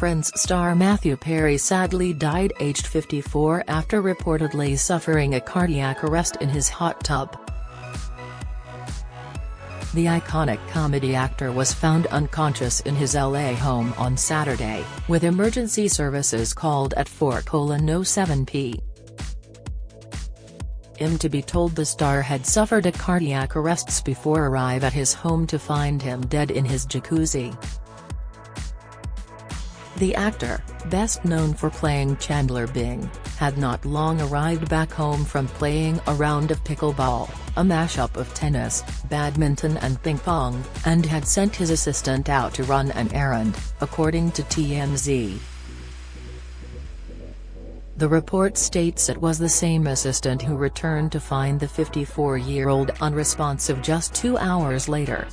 Friends star Matthew Perry sadly died aged 54 after reportedly suffering a cardiac arrest in his hot tub. The iconic comedy actor was found unconscious in his LA home on Saturday, with emergency services called at 4:07 p.m. To be told the star had suffered a cardiac arrest before arrive at his home to find him dead in his jacuzzi. The actor, best known for playing Chandler Bing, had not long arrived back home from playing a round of pickleball, a mashup of tennis, badminton and ping pong, and had sent his assistant out to run an errand, according to TMZ. The report states it was the same assistant who returned to find the 54-year-old unresponsive just 2 hours later.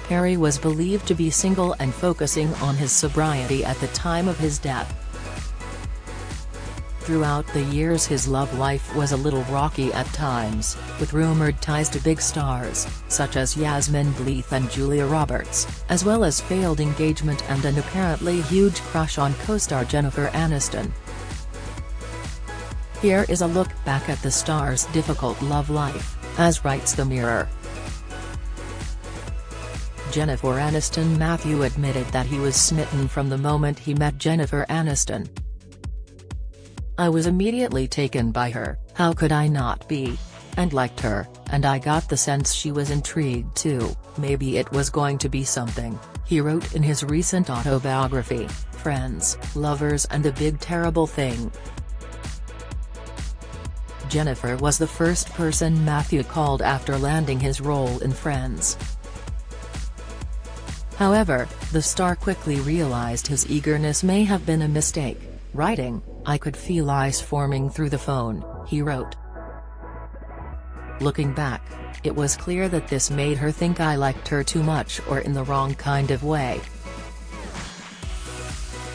Perry was believed to be single and focusing on his sobriety at the time of his death. Throughout the years his love life was a little rocky at times, with rumored ties to big stars, such as Yasmine Bleeth and Julia Roberts, as well as failed engagement and an apparently huge crush on co-star Jennifer Aniston. Here is a look back at the star's difficult love life, as writes the Mirror. Jennifer Aniston. Matthew admitted that he was smitten from the moment he met Jennifer Aniston. "I was immediately taken by her, how could I not be? And liked her, and I got the sense she was intrigued too, maybe it was going to be something," he wrote in his recent autobiography, Friends, Lovers and the Big Terrible Thing. Jennifer was the first person Matthew called after landing his role in Friends. However, the star quickly realized his eagerness may have been a mistake, writing, "I could feel ice forming through the phone," he wrote. Looking back, it was clear that this made her think I liked her too much or in the wrong kind of way.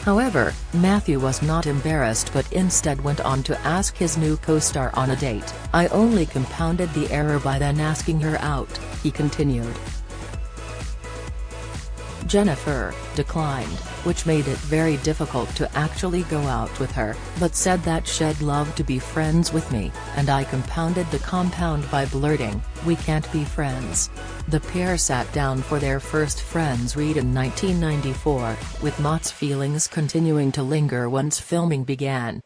However, Matthew was not embarrassed but instead went on to ask his new co-star on a date. "I only compounded the error by then asking her out," he continued. Jennifer declined, which made it very difficult to actually go out with her, but said that she'd love to be friends with me, and I compounded the compound by blurting, "We can't be friends." The pair sat down for their first Friends read in 1994, with Mott's feelings continuing to linger once filming began.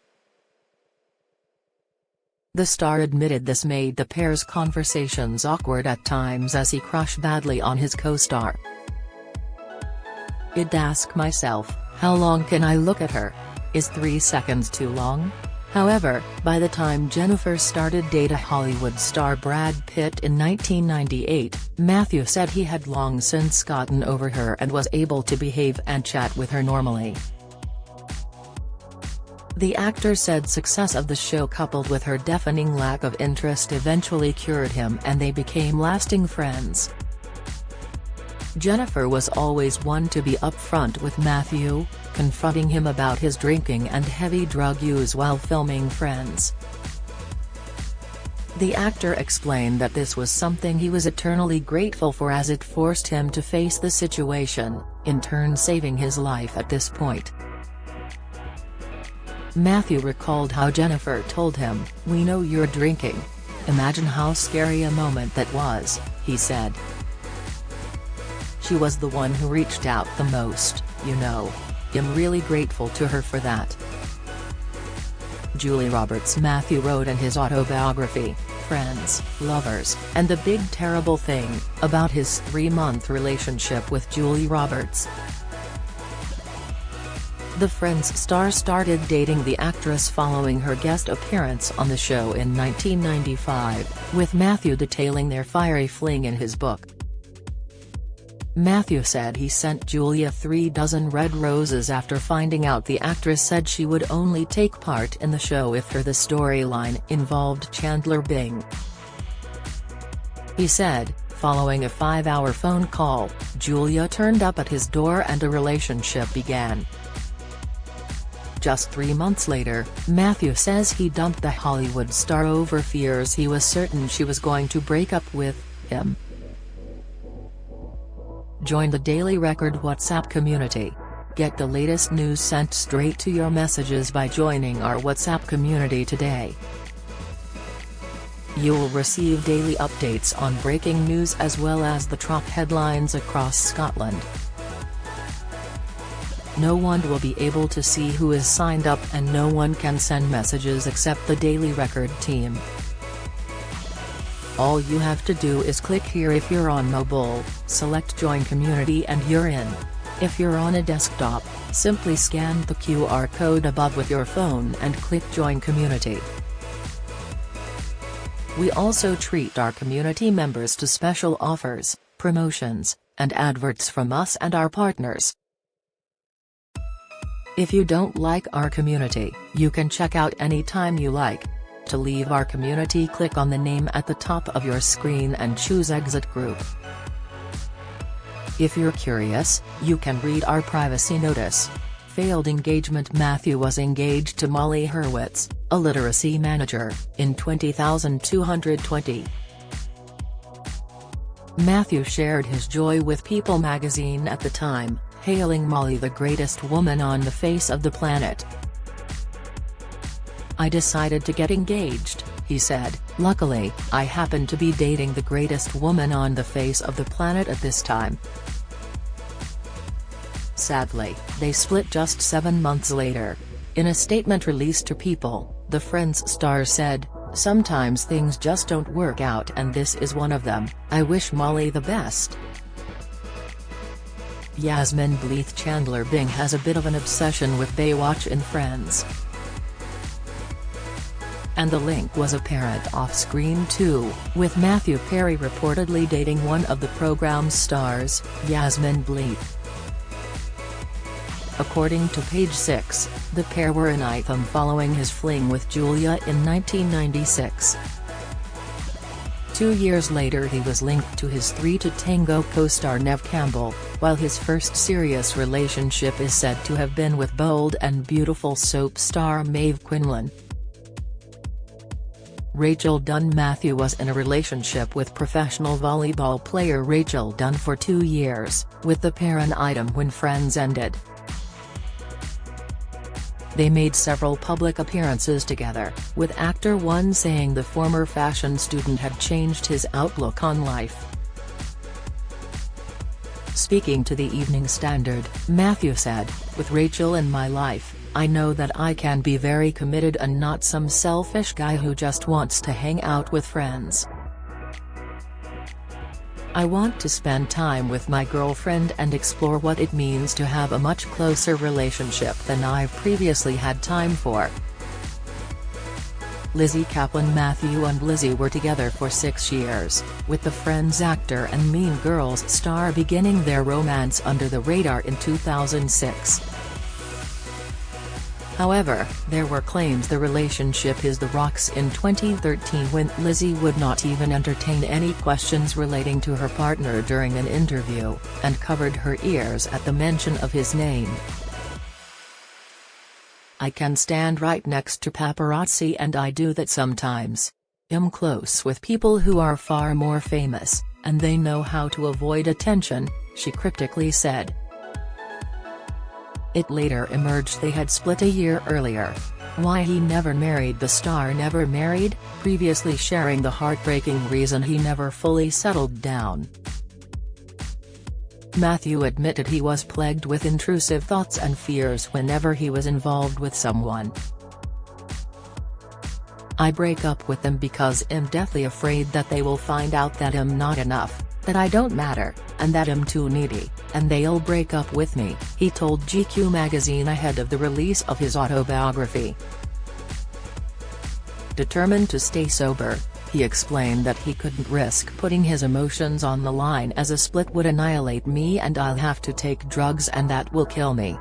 The star admitted this made the pair's conversations awkward at times as he crushed badly on his co-star. "I'd ask myself, how long can I look at her? Is 3 seconds too long?" However, by the time Jennifer started dating Hollywood star Brad Pitt in 1998, Matthew said he had long since gotten over her and was able to behave and chat with her normally. The actor said success of the show coupled with her deafening lack of interest eventually cured him and they became lasting friends. Jennifer was always one to be upfront with Matthew, confronting him about his drinking and heavy drug use while filming Friends. The actor explained that this was something he was eternally grateful for as it forced him to face the situation, in turn saving his life at this point. Matthew recalled how Jennifer told him, "We know you're drinking. Imagine how scary a moment that was," he said. "She was the one who reached out the most, you know. I'm really grateful to her for that." Julia Roberts. Matthew wrote in his autobiography, Friends, Lovers, and the Big Terrible Thing, about his 3-month relationship with Julia Roberts. The Friends star started dating the actress following her guest appearance on the show in 1995, with Matthew detailing their fiery fling in his book. Matthew said he sent Julia 3 dozen red roses after finding out the actress said she would only take part in the show if the storyline involved Chandler Bing. He said, following a 5-hour phone call, Julia turned up at his door and a relationship began. Just 3 months later, Matthew says he dumped the Hollywood star over fears he was certain she was going to break up with him. Join the Daily Record WhatsApp community. Get the latest news sent straight to your messages by joining our WhatsApp community today. You'll receive daily updates on breaking news as well as the top headlines across Scotland. No one will be able to see who is signed up and no one can send messages except the Daily Record team. All you have to do is click here if you're on mobile, select Join Community and you're in. If you're on a desktop, simply scan the QR code above with your phone and click Join Community. We also treat our community members to special offers, promotions, and adverts from us and our partners. If you don't like our community, you can check out anytime you like. To leave our community, click on the name at the top of your screen and choose Exit Group. If you're curious, you can read our privacy notice. Failed engagement. Matthew was engaged to Molly Hurwitz, a literacy manager, in 2020. Matthew shared his joy with People magazine at the time, hailing Molly the greatest woman on the face of the planet. "I decided to get engaged," he said. "Luckily, I happened to be dating the greatest woman on the face of the planet at this time." Sadly, they split just 7 months later. In a statement released to People, the Friends star said, "Sometimes things just don't work out and this is one of them. I wish Molly the best." Yasmin Bleeth. Chandler Bing has a bit of an obsession with Baywatch and Friends. And the link was apparent off-screen too, with Matthew Perry reportedly dating one of the program's stars, Yasmin Bleeth. According to Page 6, the pair were in Itham following his fling with Julia in 1996. 2 years later he was linked to his Three to Tango co-star Neve Campbell, while his first serious relationship is said to have been with Bold and Beautiful soap star Maeve Quinlan. Rachel Dunn. Matthew was in a relationship with professional volleyball player Rachel Dunn for 2 years, with the pair an item when Friends ended. They made several public appearances together, with actor One saying the former fashion student had changed his outlook on life. Speaking to the Evening Standard, Matthew said, "With Rachel in my life, I know that I can be very committed and not some selfish guy who just wants to hang out with friends. I want to spend time with my girlfriend and explore what it means to have a much closer relationship than I've previously had time for." Lizzie Kaplan. Matthew and Lizzie were together for 6 years, with the Friends actor and Mean Girls star beginning their romance under the radar in 2006. However, there were claims the relationship hit the rocks in 2013 when Lizzie would not even entertain any questions relating to her partner during an interview, and covered her ears at the mention of his name. "I can stand right next to paparazzi and I do that sometimes. I'm close with people who are far more famous, and they know how to avoid attention," she cryptically said. It later emerged they had split a year earlier. Why he never married. The star never married, previously sharing the heartbreaking reason he never fully settled down. Matthew admitted he was plagued with intrusive thoughts and fears whenever he was involved with someone. "I break up with them because I'm deathly afraid that they will find out that I'm not enough, that I don't matter, and that I'm too needy, and they'll break up with me," he told GQ magazine ahead of the release of his autobiography. Determined to stay sober, he explained that he couldn't risk putting his emotions on the line as a split would annihilate me and I'll have to take drugs and that will kill me.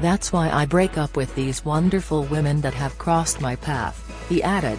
"That's why I break up with these wonderful women that have crossed my path," he added.